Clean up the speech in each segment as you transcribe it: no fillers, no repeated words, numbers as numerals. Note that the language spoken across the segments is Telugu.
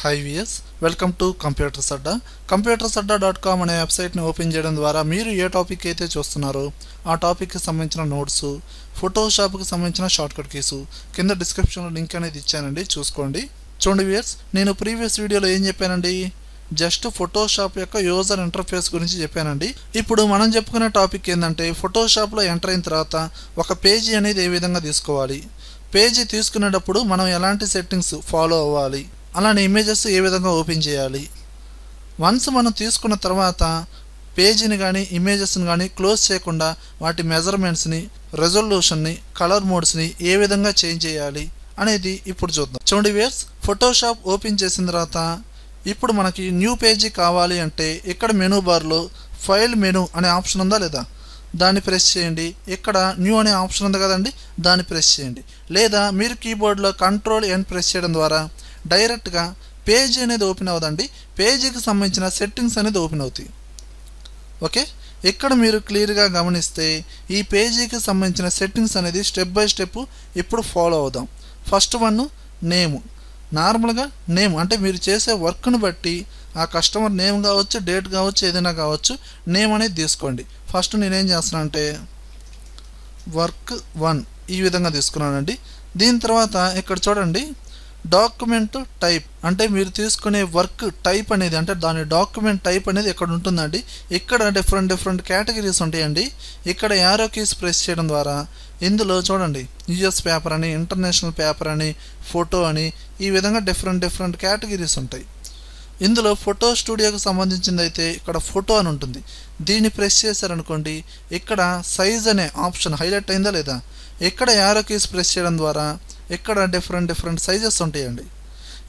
High viewers welcome to computers Adda. Computers అడ్డా.com అనే వెబ్సైట్ని ఓపెన్ చేయడం ద్వారా మీరు ఏ టాపిక్ అయితే చూస్తున్నారో ఆ టాపిక్కి సంబంధించిన నోట్స్, ఫోటోషాప్కి సంబంధించిన షార్ట్కట్ కీసు కింద డిస్క్రిప్షన్లో లింక్ అనేది ఇచ్చానండి, చూసుకోండి. చూడండి వియర్స్, నేను ప్రీవియస్ వీడియోలో ఏం చెప్పానండి, జస్ట్ ఫోటోషాప్ యొక్క యూజర్ ఇంటర్ఫేస్ గురించి చెప్పానండి. ఇప్పుడు మనం చెప్పుకునే టాపిక్ ఏంటంటే, ఫోటోషాప్లో ఎంటర్ అయిన తర్వాత ఒక పేజీ అనేది ఏ విధంగా తీసుకోవాలి, పేజీ తీసుకునేటప్పుడు మనం ఎలాంటి సెట్టింగ్స్ ఫాలో అవ్వాలి, అలానే ఇమేజెస్ ఏ విధంగా ఓపెన్ చేయాలి. వన్స్ మనం తీసుకున్న తర్వాత పేజీని కానీ ఇమేజెస్ని కానీ క్లోజ్ చేయకుండా వాటి మెజర్మెంట్స్ని, రెజల్యూషన్ని, కలర్ మోడ్స్ని ఏ విధంగా చేంజ్ చేయాలి అనేది ఇప్పుడు చూద్దాం. చూడండి వ్యూయర్స్, ఫోటోషాప్ ఓపెన్ చేసిన తర్వాత ఇప్పుడు మనకి న్యూ పేజీ కావాలి అంటే ఇక్కడ మెనూ బార్లో ఫైల్ మెనూ అనే ఆప్షన్ ఉందా లేదా, దాన్ని ప్రెస్ చేయండి. ఇక్కడ న్యూ అనే ఆప్షన్ ఉంది కదండి, దాన్ని ప్రెస్ చేయండి. లేదా మీరు కీబోర్డ్లో Ctrl+N ప్రెస్ చేయడం ద్వారా డైరెక్ట్గా పేజీ అనేది ఓపెన్ అవ్వదండి, పేజీకి సంబంధించిన సెట్టింగ్స్ అనేది ఓపెన్ అవుతాయి. ఓకే, ఇక్కడ మీరు క్లియర్గా గమనిస్తే ఈ పేజీకి సంబంధించిన సెట్టింగ్స్ అనేది స్టెప్ బై స్టెప్ ఇప్పుడు ఫాలో అవుదాం. First one name. నార్మల్గా నేమ్ అంటే మీరు చేసే వర్క్ను బట్టి ఆ కస్టమర్ నేమ్ కావచ్చు, డేట్ కావచ్చు, ఏదైనా కావచ్చు, నేమ్ అనేది తీసుకోండి. ఫస్ట్ నేనేం చేస్తున్నాను అంటే వర్క్ 1 ఈ విధంగా తీసుకున్నానండి. దీని తర్వాత ఇక్కడ చూడండి డాక్యుమెంట్ టైప్, అంటే మీరు తీసుకునే వర్క్ టైప్ అనేది, అంటే దాని డాక్యుమెంట్ టైప్ అనేది ఇక్కడ ఉంటుందండి. ఇక్కడ డిఫరెంట్ కేటగిరీస్ ఉంటాయండి. ఇక్కడ యారో కీస్ ప్రెస్ చేయడం ద్వారా ఇందులో చూడండి యూఎస్ పేపర్ అని, ఇంటర్నేషనల్ పేపర్ అని, ఫోటో అని, ఈ విధంగా డిఫరెంట్ కేటగిరీస్ ఉంటాయి. ఇందులో ఫోటో స్టూడియోకి సంబంధించింది అయితే ఇక్కడ ఫోటో అని ఉంటుంది. దీన్ని ప్రెస్ చేశారనుకోండి ఇక్కడ సైజ్ అనే ఆప్షన్ హైలైట్ అయిందా లేదా, ఇక్కడ యారో కీస్ ప్రెస్ చేయడం ద్వారా ఇక్కడ డిఫరెంట్ సైజెస్ ఉంటాయండి.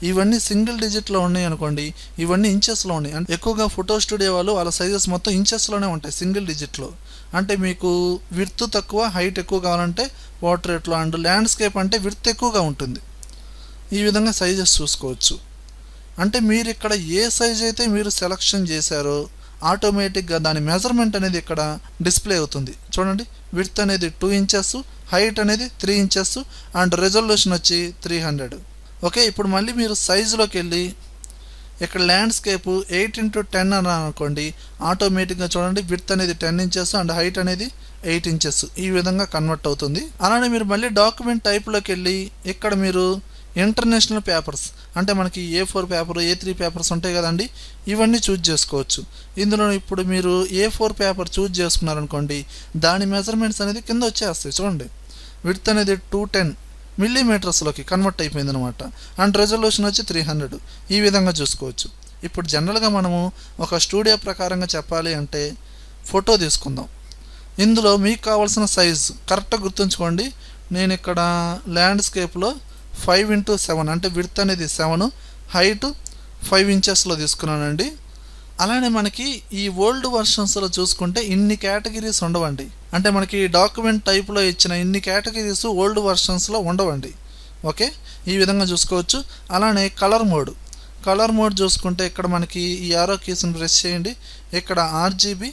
ఇవన్నీ సింగిల్ డిజిట్లో ఉన్నాయి అనుకోండి, ఇవన్నీ ఇంచెస్లో ఉన్నాయి. అంటే ఎక్కువగా ఫోటో స్టూడియో వాళ్ళు వాళ్ళ సైజెస్ మొత్తం ఇంచెస్లోనే ఉంటాయి, సింగిల్ డిజిట్లో. అంటే మీకు విడ్త్ తక్కువ, హైట్ ఎక్కువ కావాలంటే పోర్ట్రేట్లో, అండ్ ల్యాండ్స్కేప్ అంటే విడ్త్ ఎక్కువగా ఉంటుంది. ఈ విధంగా సైజెస్ చూసుకోవచ్చు. అంటే మీరు ఇక్కడ ఏ సైజ్ అయితే మీరు సెలెక్షన్ చేశారో ఆటోమేటిక్గా దాని మెజర్మెంట్ అనేది ఇక్కడ డిస్ప్లే అవుతుంది. చూడండి, విడ్త్ అనేది 2 ఇంచెస్, హైట్ అనేది 3 ఇంచెస్, అండ్ రెజల్యూషన్ వచ్చి 300. ఓకే, ఇప్పుడు మళ్ళీ మీరు సైజులోకి వెళ్ళి ఇక్కడ ల్యాండ్స్కేప్ 8x10 అని అనుకోండి, ఆటోమేటిక్గా చూడండి విడ్త్ అనేది 10 ఇంచెస్ అండ్ హైట్ అనేది 8 ఇంచెస్ ఈ విధంగా కన్వర్ట్ అవుతుంది. అలానే మీరు మళ్ళీ డాక్యుమెంట్ టైప్లోకి వెళ్ళి ఇక్కడ మీరు ఇంటర్నేషనల్ పేపర్స్, అంటే మనకి A4 పేపర్, A3 పేపర్స్ ఉంటాయి కదండి, ఇవన్నీ చూజ్ చేసుకోవచ్చు. ఇందులో ఇప్పుడు మీరు A4 పేపర్ చూజ్ చేసుకున్నారనుకోండి, దాని మెజర్మెంట్స్ అనేది కింద వచ్చేస్తాయి. చూడండి, విడ్త్ అనేది 210 మిల్లీమీటర్స్లోకి కన్వర్ట్ అయిపోయింది అనమాట, అండ్ రెజల్యూషన్ వచ్చి 300. ఈ విధంగా చూసుకోవచ్చు. ఇప్పుడు జనరల్గా మనము ఒక స్టూడియో ప్రకారంగా చెప్పాలి అంటే ఫోటో తీసుకుందాం. ఇందులో మీకు కావాల్సిన సైజ్ కరెక్ట్గా గుర్తుంచుకోండి. నేను ఇక్కడ ల్యాండ్స్కేప్లో 5x7 అంటే విడ్త్ అనేది 7, హైట్ 5 ఇంచెస్లో తీసుకున్నానండి. అలానే మనకి ఈ ఓల్డ్ వర్షన్స్లో చూసుకుంటే ఇన్ని కేటగిరీస్ ఉండవండి. అంటే మనకి డాక్యుమెంట్ టైప్లో ఇచ్చిన ఇన్ని కేటగిరీస్ ఓల్డ్ వర్షన్స్లో ఉండవండి. ఓకే, ఈ విధంగా చూసుకోవచ్చు. అలానే కలర్ మోడ్ చూసుకుంటే ఇక్కడ మనకి ఈ యారో కీస్ని ప్రెస్ చేయండి. ఇక్కడ RGB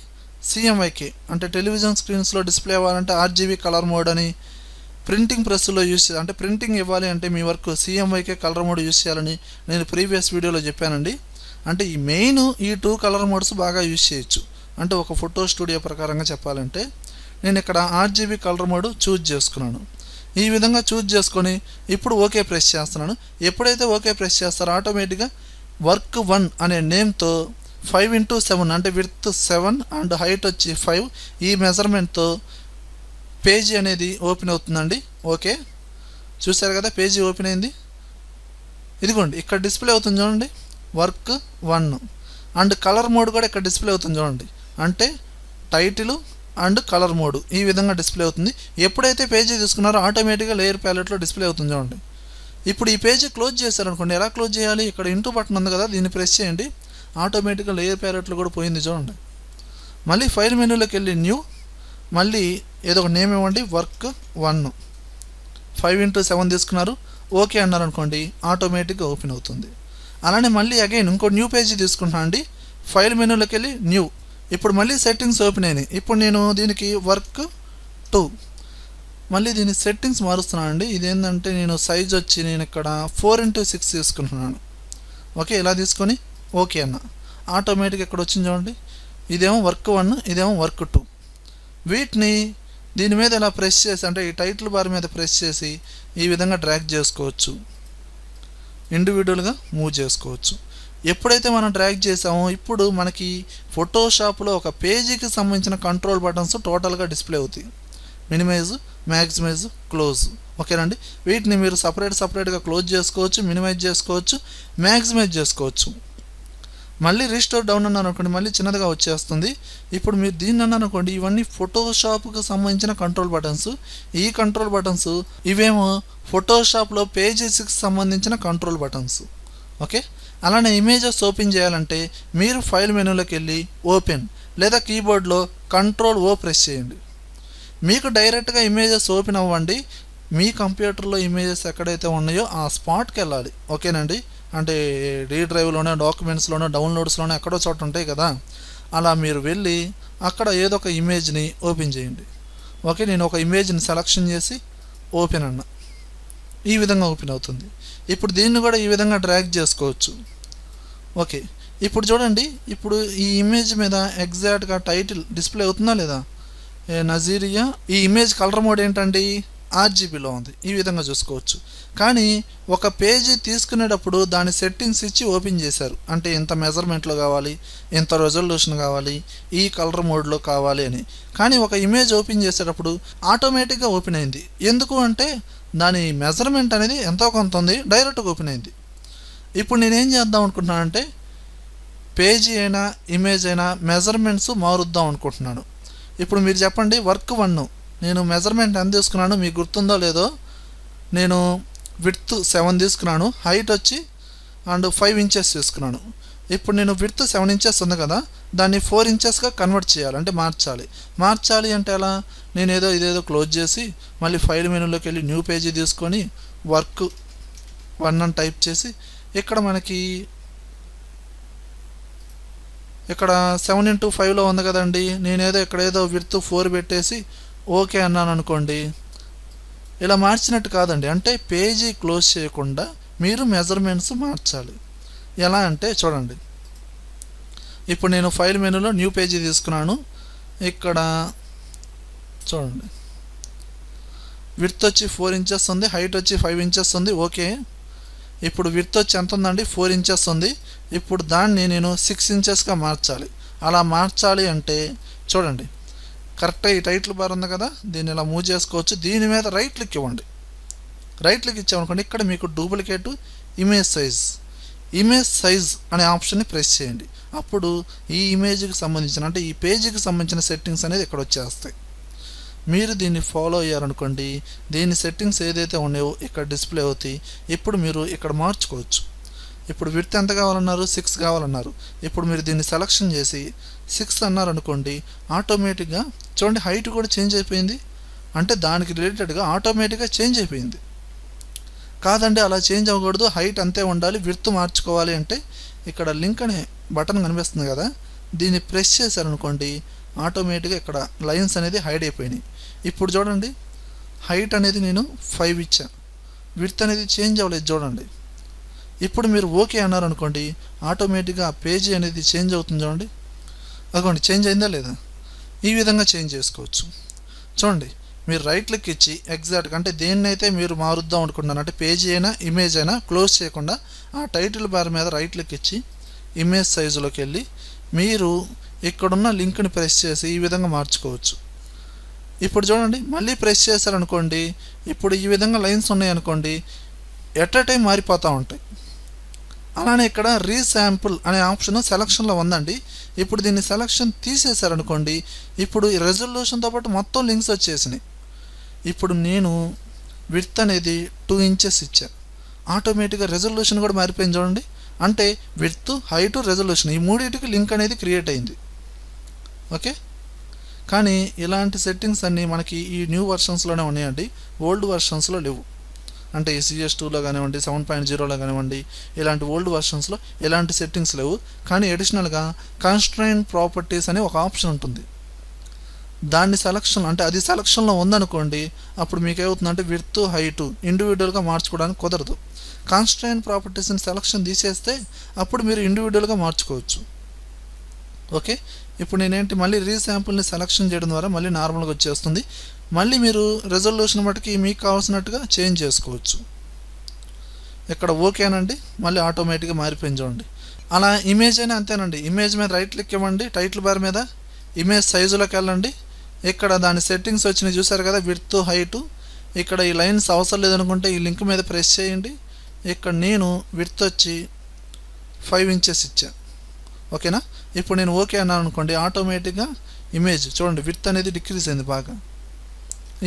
CMYK అంటే టెలివిజన్ స్క్రీన్స్లో డిస్ప్లే అవ్వాలంటే RGB కలర్ మోడ్ అని, ప్రింటింగ్ ప్రెస్లో యూస్ అంటే ప్రింటింగ్ ఇవ్వాలి అంటే మీ work CMYK colour mode use చేయాలని నేను ప్రీవియస్ వీడియోలో చెప్పానండి. అంటే ఈ మెయిన్ ఈ 2 కలర్ మోడ్స్ బాగా యూస్ చేయొచ్చు. అంటే ఒక ఫోటో స్టూడియో ప్రకారంగా చెప్పాలంటే నేను ఇక్కడ RGB కలర్ మోడ్ చూజ్ చేసుకున్నాను. ఈ విధంగా చూజ్ చేసుకొని ఇప్పుడు ఓకే ప్రెస్ చేస్తున్నాను. ఎప్పుడైతే ఓకే ప్రెస్ చేస్తారో ఆటోమేటిక్గా వర్క్ 1 అనే నేమ్తో 5x7 అంటే విడ్త్ 7 అండ్ హైట్ వచ్చి 5 ఈ మెజర్మెంట్తో పేజీ అనేది ఓపెన్ అవుతుందండి. ఓకే, చూసారు కదా, పేజీ ఓపెన్ అయింది. ఇదిగోండి ఇక్కడ డిస్ప్లే అవుతుంది చూడండి, వర్క్ 1 అండ్ కలర్ మోడ్ కూడా ఇక్కడ డిస్ప్లే అవుతుంది చూడండి. అంటే టైటిల్ అండ్ కలర్ మోడ్ ఈ విధంగా డిస్ప్లే అవుతుంది. ఎప్పుడైతే పేజీ తీసుకున్నారో ఆటోమేటిక్గా లేయర్ ప్యాలెట్లో డిస్ప్లే అవుతుంది చూడండి. ఇప్పుడు ఈ పేజీ క్లోజ్ చేశారనుకోండి, ఎలా క్లోజ్ చేయాలి, ఇక్కడ ఇంటూ బటన్ ఉంది కదా, దీన్ని ప్రెస్ చేయండి. ఆటోమేటిక్గా లేయర్ ప్యాలెట్లో కూడా పోయింది చూడండి. మళ్ళీ ఫైల్ మెనూలోకి వెళ్ళి న్యూ, మళ్ళీ ఏదో ఒక నేమ్ ఇవ్వండి, వర్క్ 1 5x7 తీసుకున్నారు, ఓకే అన్నారు అనుకోండి, ఆటోమేటిక్గా ఓపెన్ అవుతుంది. అలానే మళ్ళీ అగైన్ ఇంకో న్యూ పేజీ తీసుకుంటున్నాను అండి, ఫైల్ మెనూలోకి వెళ్ళి న్యూ. ఇప్పుడు మళ్ళీ సెట్టింగ్స్ ఓపెన్ అయినాయి. ఇప్పుడు నేను దీనికి వర్క్ 2 మళ్ళీ దీని సెట్టింగ్స్ మారుస్తున్నాను అండి. ఇదేంటంటే నేను సైజ్ వచ్చి నేను ఇక్కడ 4x6 తీసుకుంటున్నాను. ఓకే, ఇలా తీసుకొని ఓకే అన్న. ఆటోమేటిక్గా ఇక్కడ వచ్చింది చూడండి, ఇదేమో వర్క్ 1, ఇదేమో వర్క్ 2. వీటిని దీని మీద ఇలా ప్రెస్ చేసి, అంటే ఈ టైటిల్ బార్ మీద ప్రెస్ చేసి ఈ విధంగా డ్రాగ్ చేసుకోవచ్చు, ఇండివిజువల్గా మూవ్ చేసుకోవచ్చు. ఎప్పుడైతే మనం డ్రాగ్ చేసామో ఇప్పుడు మనకి ఫోటోషాప్లో ఒక పేజీకి సంబంధించిన కంట్రోల్ బటన్స్ టోటల్గా డిస్ప్లే అవుతాయి. Minimize, maximize, close. ఓకేనండి, వీటిని మీరు సపరేట్గా క్లోజ్ చేసుకోవచ్చు, మినిమైజ్ చేసుకోవచ్చు, మ్యాక్సిమైజ్ చేసుకోవచ్చు. మళ్ళీ రీస్టోర్ డౌన్ అన్నారు అనుకోండి, మళ్ళీ చిన్నదిగా వచ్చేస్తుంది. ఇప్పుడు మీరు దీన్ని అన్నారు అనుకోండి, ఇవన్నీ ఫోటోషాప్కి సంబంధించిన కంట్రోల్ బటన్స్. ఈ కంట్రోల్ బటన్స్ ఇవేమో ఫోటోషాప్లో పేజెస్కి సంబంధించిన కంట్రోల్ బటన్స్. ఓకే, అలానే ఇమేజెస్ ఓపెన్ చేయాలంటే మీరు ఫైల్ మెనూలోకి వెళ్ళి ఓపెన్, లేదా కీబోర్డ్లో కంట్రోల్-O ప్రెస్ చేయండి. మీకు డైరెక్ట్గా ఇమేజెస్ ఓపెన్ అవ్వండి. మీ కంప్యూటర్లో ఇమేజెస్ ఎక్కడైతే ఉన్నాయో ఆ స్పాట్కి వెళ్ళాలి. ఓకేనండి, అంటే డీ డ్రైవ్లోనే, డాక్యుమెంట్స్లోనో, డౌన్లోడ్స్లోనే ఎక్కడో చోట ఉంటాయి కదా, అలా మీరు వెళ్ళి అక్కడ ఏదో ఒక ఇమేజ్ని ఓపెన్ చేయండి. ఓకే, నేను ఒక ఇమేజ్ని సెలెక్షన్ చేసి ఓపెన్ అన్న, ఈ విధంగా ఓపెన్ అవుతుంది. ఇప్పుడు దీన్ని కూడా ఈ విధంగా డ్రాగ్ చేసుకోవచ్చు. ఓకే, ఇప్పుడు చూడండి, ఇప్పుడు ఈ ఇమేజ్ మీద ఎగ్జాక్ట్గా టైటిల్ డిస్ప్లే అవుతుందా లేదా, నజీరియా. ఈ ఇమేజ్ కలర్ మోడ్ ఏంటండి, RGBలో ఉంది. ఈ విధంగా చూసుకోవచ్చు. కానీ ఒక పేజీ తీసుకునేటప్పుడు దాని సెట్టింగ్స్ ఇచ్చి ఓపెన్ చేశారు, అంటే ఇంత మెజర్మెంట్లో కావాలి, ఇంత రెజల్యూషన్ కావాలి, ఈ కలర్ మోడ్లో కావాలి అని. కానీ ఒక ఇమేజ్ ఓపెన్ చేసేటప్పుడు ఆటోమేటిక్గా ఓపెన్ అయింది. ఎందుకు అంటే దాని మెజర్మెంట్ అనేది ఎంతో కొంత ఉంది, డైరెక్ట్గా ఓపెన్ అయింది. ఇప్పుడు నేనేం చేద్దాం అనుకుంటున్నానంటే పేజీ అయినా ఇమేజ్ అయినా మెజర్మెంట్స్ మారుద్దాం అనుకుంటున్నాను. ఇప్పుడు మీరు చెప్పండి, వర్క్ 1 నేను మెజర్మెంట్ ఎంత తీసుకున్నాను మీకు గుర్తుందో లేదో, నేను విడ్త్ 7 తీసుకున్నాను, హైట్ వచ్చి 5 ఇంచెస్ తీసుకున్నాను. ఇప్పుడు నేను విడ్త్ 7 ఇంచెస్ ఉంది కదా, దాన్ని 4 ఇంచెస్గా కన్వర్ట్ చేయాలి, అంటే మార్చాలి అంటే ఎలా, నేను ఇదేదో క్లోజ్ చేసి మళ్ళీ ఫైల్ మెనూలోకి వెళ్ళి న్యూ పేజీ తీసుకొని వర్క్ 1 అని టైప్ చేసి ఇక్కడ మనకి ఇక్కడ 7x5లో ఉంది కదండి, నేనేదో ఇక్కడేదో విడ్త్ 4 పెట్టేసి ఓకే అన్నాను అనుకోండి. ఇలా మార్చినట్టు కాదండి, అంటే పేజీ క్లోజ్ చేయకుండా మీరు మెజర్మెంట్స్ మార్చాలి. ఎలా అంటే చూడండి, ఇప్పుడు నేను ఫైల్ మెనూలో న్యూ పేజీ తీసుకున్నాను. ఇక్కడ చూడండి, విడ్త్ వచ్చి 4 ఇంచెస్ ఉంది, హైట్ వచ్చి 5 ఇంచెస్ ఉంది. ఓకే, ఇప్పుడు విడ్త్ వచ్చి ఎంత ఉందండి, 4 ఇంచెస్ ఉంది. ఇప్పుడు దాన్ని నేను 6 ఇంచెస్గా మార్చాలి. అలా మార్చాలి అంటే చూడండి, కరెక్ట్గా ఈ టైటిల్ బార్ ఉంది కదా, దీన్ని ఇలా మూవ్ చేసుకోవచ్చు. దీని మీద రైట్ క్లిక్ ఇవ్వండి. రైట్ క్లిక్ ఇచ్చామనుకోండి, ఇక్కడ మీకు డూప్లికేట్ ఇమేజ్ సైజ్ అనే ఆప్షన్ని ప్రెస్ చేయండి. అప్పుడు ఈ ఇమేజ్కి సంబంధించిన, అంటే ఈ పేజీకి సంబంధించిన సెట్టింగ్స్ అనేది ఇక్కడ వచ్చేస్తాయి. మీరు దీన్ని ఫాలో అయ్యారనుకోండి, దీని సెట్టింగ్స్ ఏదైతే ఉన్నాయో ఇక్కడ డిస్ప్లే అవుతాయి. ఇప్పుడు మీరు ఇక్కడ మార్చుకోవచ్చు. ఇప్పుడు విడ్త్ ఎంత కావాలన్నారు, 6 కావాలన్నారు. ఇప్పుడు మీరు దీన్ని సెలెక్షన్ చేసి 6 అన్నారు అనుకోండి, ఆటోమేటిక్గా చూడండి హైట్ కూడా చేంజ్ అయిపోయింది, అంటే దానికి రిలేటెడ్గా ఆటోమేటిక్గా చేంజ్ అయిపోయింది. కాదండి అలా చేంజ్ అవ్వకూడదు, హైట్ అంతే ఉండాలి, విడ్త్ మార్చుకోవాలి అంటే ఇక్కడ లింక్ అనే బటన్ కనిపిస్తుంది కదా, దీన్ని ప్రెస్ చేశారనుకోండి, ఆటోమేటిక్గా ఇక్కడ లైన్స్ అనేది హైడ్ అయిపోయినాయి. ఇప్పుడు చూడండి, హైట్ అనేది నేను 5 ఇచ్చా, విడ్త్ అనేది చేంజ్ అవ్వలేదు చూడండి. ఇప్పుడు మీరు ఓకే అన్నారు అనుకోండి, ఆటోమేటిక్గా ఆ పేజీ అనేది చేంజ్ అవుతుంది చూడండి. అదిగోండి చేంజ్ అయిందా లేదా. ఈ విధంగా చేంజ్ చేసుకోవచ్చు. చూడండి, మీరు రైట్ క్లిక్ ఇచ్చి ఎగ్జాక్ట్గా, అంటే దేన్నైతే మీరు మారుద్దాం అనుకుంటున్నారు, అంటే పేజీ అయినా ఇమేజ్ అయినా క్లోజ్ చేయకుండా ఆ టైటిల్ బార్ మీద రైట్ క్లిక్ ఇచ్చి ఇమేజ్ సైజులోకి వెళ్ళి మీరు ఇక్కడున్న లింక్ని ప్రెస్ చేసి ఈ విధంగా మార్చుకోవచ్చు. ఇప్పుడు చూడండి, మళ్ళీ ప్రెస్ చేశారనుకోండి, ఇప్పుడు ఈ విధంగా లైన్స్ ఉన్నాయనుకోండి, ఎట్ ఎ టైం మారిపోతూ ఉంటాయి. అలానే ఇక్కడ రీశాంపుల్ అనే ఆప్షన్ సెలక్షన్లో ఉందండి. ఇప్పుడు దీన్ని సెలక్షన్ తీసేశారనుకోండి, ఇప్పుడు రెజల్యూషన్తో పాటు మొత్తం లింక్స్ వచ్చేసినాయి. ఇప్పుడు నేను విడ్త్ అనేది 2 ఇంచెస్ ఇచ్చా, ఆటోమేటిక్గా రెజల్యూషన్ కూడా మారిపోయింది చూడండి. అంటే విడ్త్, హైట్, రెజల్యూషన్ ఈ మూడింటికి లింక్ అనేది క్రియేట్ అయింది. ఓకే, కానీ ఇలాంటి సెట్టింగ్స్ అన్నీ మనకి ఈ న్యూ వర్షన్స్లోనే ఉన్నాయండి, ఓల్డ్ వర్షన్స్లో లేవు. అంటే CS2లో కానివ్వండి, 7.0లో కానివ్వండి, ఇలాంటి ఓల్డ్ వర్షన్స్లో ఇలాంటి సెట్టింగ్స్ లేవు. కానీ అడిషనల్గా కన్స్ట్రైన్ ప్రాపర్టీస్ అనే ఒక ఆప్షన్ ఉంటుంది. దాన్ని సెలక్షన్ అంటే అది సెలక్షన్లో ఉందనుకోండి, అప్పుడు మీకు ఏమవుతుందంటే విడ్త్ హైట్ ఇండివిజువల్గా మార్చుకోవడానికి కుదరదు. కాన్స్ట్రెయిన్ ప్రాపర్టీస్ని సెలక్షన్ తీసేస్తే అప్పుడు మీరు ఇండివిజువల్గా మార్చుకోవచ్చు. ఓకే, ఇప్పుడు నేనేంటి మళ్ళీ రీశాంపుల్ని సెలక్షన్ చేయడం ద్వారా మళ్ళీ నార్మల్గా వచ్చేస్తుంది. మళ్ళీ మీరు రెజల్యూషన్ మటుకి మీకు కావాల్సినట్టుగా చేంజ్ చేసుకోవచ్చు. ఇక్కడ ఓకేనండి, మళ్ళీ ఆటోమేటిక్గా మారిపోయింది చూడండి. అలా ఇమేజ్ అయినా అంతేనండి. ఇమేజ్ మీద రైట్ క్లిక్ ఇవ్వండి, టైటిల్ బార్ మీద ఇమేజ్ సైజులోకి వెళ్ళండి. ఇక్కడ దాని సెట్టింగ్స్ వచ్చినాయి చూసారు కదా, విడ్త్ హైట్. ఇక్కడ ఈ లైన్స్ అవసరం లేదనుకుంటే ఈ లింక్ మీద ప్రెస్ చేయండి. ఇక్కడ నేను విడ్త్ వచ్చి 5 ఇంచెస్ ఇచ్చాను. ఓకేనా, ఇప్పుడు నేను ఓకే అన్నాను అనుకోండి, ఆటోమేటిక్గా ఇమేజ్ చూడండి విడ్త్ అనేది డిక్రీజ్ అయింది బాగా.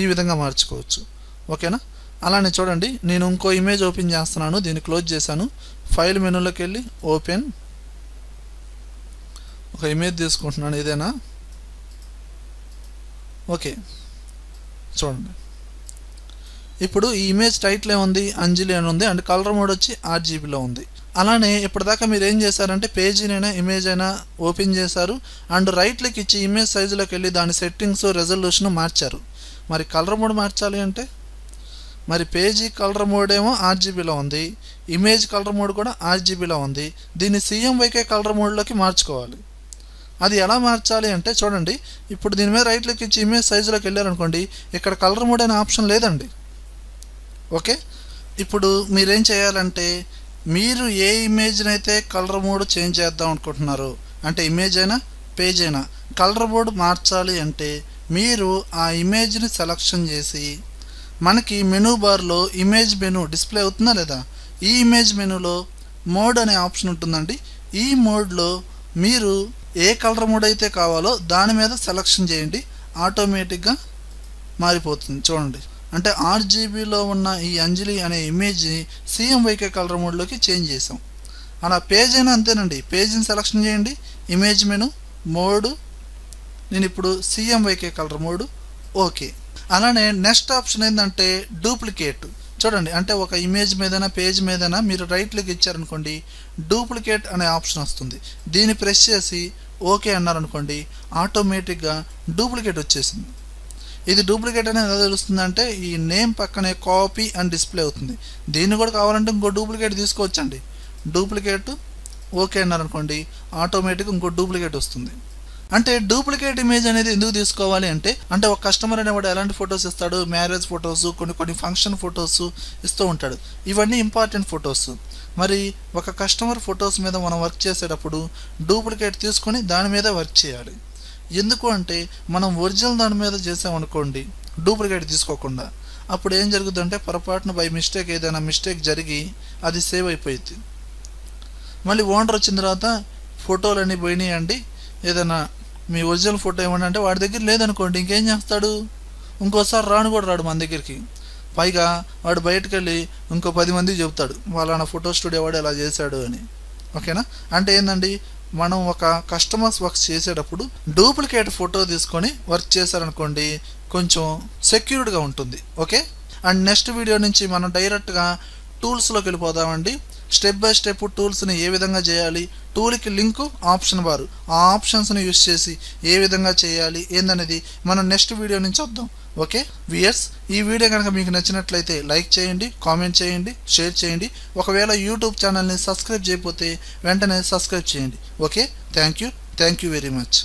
ఈ విధంగా మార్చుకోవచ్చు. ఓకేనా, అలానే చూడండి నేను ఇంకో ఇమేజ్ ఓపెన్ చేస్తున్నాను, దీన్ని క్లోజ్ చేశాను. ఫైల్ మెనూలోకి వెళ్ళి ఓపెన్, ఒక ఇమేజ్ తీసుకుంటున్నాను ఏదైనా. ఓకే, చూడండి ఇప్పుడు ఈ ఇమేజ్ టైటిల్ ఏముంది, అంజలి అని ఉంది, అండ్ కలర్ మోడ్ వచ్చి RGBలో ఉంది. అలానే ఇప్పటిదాకా మీరు ఏం చేశారంటే పేజీనైనా ఇమేజ్ అయినా ఓపెన్ చేశారు, అండ్ రైట్ క్లిక్ ఇచ్చి ఇమేజ్ సైజులోకి వెళ్ళి దాని సెట్టింగ్స్ రెజల్యూషన్ మార్చారు. మరి కలర్ మోడ్ మార్చాలి అంటే మరి పేజీ కలర్ మోడ్ ఏమో RGBలో ఉంది, ఇమేజ్ కలర్ మోడ్ కూడా RGBలో ఉంది. దీన్ని CMYK కలర్ మోడ్లోకి మార్చుకోవాలి. అది ఎలా మార్చాలి అంటే చూడండి, ఇప్పుడు దీని మీద రైట్ క్లిక్ ఇచ్చి ఇమేజ్ సైజులోకి వెళ్ళారనుకోండి, ఇక్కడ కలర్ మోడ్ అనే ఆప్షన్ లేదండి. ఓకే, ఇప్పుడు మీరేం చేయాలంటే మీరు ఏ ఇమేజ్ని అయితే కలర్ మోడ్ చేంజ్ చేద్దాం అనుకుంటున్నారో, అంటే ఇమేజ్ అయినా పేజ్ అయినా కలర్ మోడ్ మార్చాలి అంటే మీరు ఆ ఇమేజ్ని సెలక్షన్ చేసి మనకి మెనూ బార్లో ఇమేజ్ మెనూ డిస్ప్లే అవుతుందా లేదా, ఈ ఇమేజ్ మెనూలో మోడ్ అనే ఆప్షన్ ఉంటుందండి. ఈ మోడ్లో మీరు ఏ కలర్ మోడ్ అయితే కావాలో దాని మీద సెలక్షన్ చేయండి, ఆటోమేటిక్గా మారిపోతుంది. చూడండి, అంటే RGBలో ఉన్న ఈ అంజలి అనే ఇమేజ్ CMYK కలర్ మోడ్లోకి చేంజ్ చేసాం. అలా పేజ్ అయినా అంతేనండి, పేజ్ని సెలక్షన్ చేయండి, ఇమేజ్ మెనూ మోడ్, నేను ఇప్పుడు CMYK కలర్ మోడ్. ఓకే, అలానే నెక్స్ట్ ఆప్షన్ ఏంటంటే డూప్లికేట్. చూడండి, అంటే ఒక ఇమేజ్ మీదైనా పేజ్ మీదైనా మీరు రైట్ క్లిక్ ఇచ్చారనుకోండి, డూప్లికేట్ అనే ఆప్షన్ వస్తుంది. దీన్ని ప్రెస్ చేసి ఓకే అన్నారనుకోండి, ఆటోమేటిక్గా డూప్లికేట్ వచ్చేసింది. ఇది డూప్లికేట్ అనేది ఎలా తెలుస్తుందంటే ఈ నేమ్ పక్కనే కాపీ అని డిస్ప్లే అవుతుంది. దీన్ని కూడా కావాలంటే ఇంకో డూప్లికేట్ తీసుకోవచ్చండి. డూప్లికేట్ ఓకే అన్నారనుకోండి, ఆటోమేటిక్గా ఇంకో డూప్లికేట్ వస్తుంది. అంటే డూప్లికేట్ ఇమేజ్ అనేది ఎందుకు తీసుకోవాలి అంటే ఒక కస్టమర్ అనేవాడు ఎలాంటి ఫొటోస్ ఇస్తాడు, మ్యారేజ్ ఫొటోస్, కొన్ని ఫంక్షన్ ఫొటోస్ ఇస్తూ ఉంటాడు. ఇవన్నీ ఇంపార్టెంట్ ఫొటోస్. మరి ఒక కస్టమర్ ఫొటోస్ మీద మనం వర్క్ చేసేటప్పుడు డూప్లికేట్ తీసుకొని దాని మీద వర్క్ చేయాలి. ఎందుకు అంటే మనం ఒరిజినల్ దాని మీద చేసామనుకోండి డూప్లికేట్ తీసుకోకుండా, అప్పుడు ఏం జరుగుతుందంటే పొరపాటున బై మిస్టేక్ ఏదైనా మిస్టేక్ జరిగి అది సేవ్ అయిపోయింది. మళ్ళీ ఓనర్ వచ్చిన తర్వాత ఫోటోలన్నీ పోయినాయండి, ఏదైనా మీ ఒరిజినల్ ఫోటో ఏమన్నా అంటే వాడి దగ్గర లేదనుకోండి, ఇంకేం చేస్తాడు, ఇంకోసారి రాను కూడా రాడు మన దగ్గరికి. పైగా వాడు బయటకు వెళ్ళి ఇంకో 10 మందికి చెబుతాడు వాళ్ళ ఫోటో స్టూడియో వాడు ఎలా చేశాడు అని. ఓకేనా, అంటే ఏంటండి మనం ఒక కస్టమర్స్ వర్క్ చేసేటప్పుడు డూప్లికేట్ ఫోటో తీసుకొని వర్క్ చేశారనుకోండి కొంచెం సెక్యూర్డ్గా ఉంటుంది. ఓకే, అండ్ నెక్స్ట్ వీడియో నుంచి మనం డైరెక్ట్గా టూల్స్లోకి వెళ్ళిపోదామండి. స్టెప్ బై స్టెప్ టూల్స్ని ఏ విధంగా చేయాలి, టూల్కి లింకు ఆప్షన్ బారు, ఆ ఆప్షన్స్ని యూస్ చేసి ఏ విధంగా చేయాలి ఏందనేది మనం నెక్స్ట్ వీడియో నుంచి వద్దాం. ఓకే వ్యూయర్స్, ఈ వీడియో కనుక మీకు నచ్చినట్లయితే లైక్ చేయండి, కామెంట్ చేయండి, షేర్ చేయండి. ఒకవేళ యూట్యూబ్ ఛానల్ని సబ్స్క్రైబ్ చేయకపోతే వెంటనే సబ్స్క్రైబ్ చేయండి. Okay, thank you very much.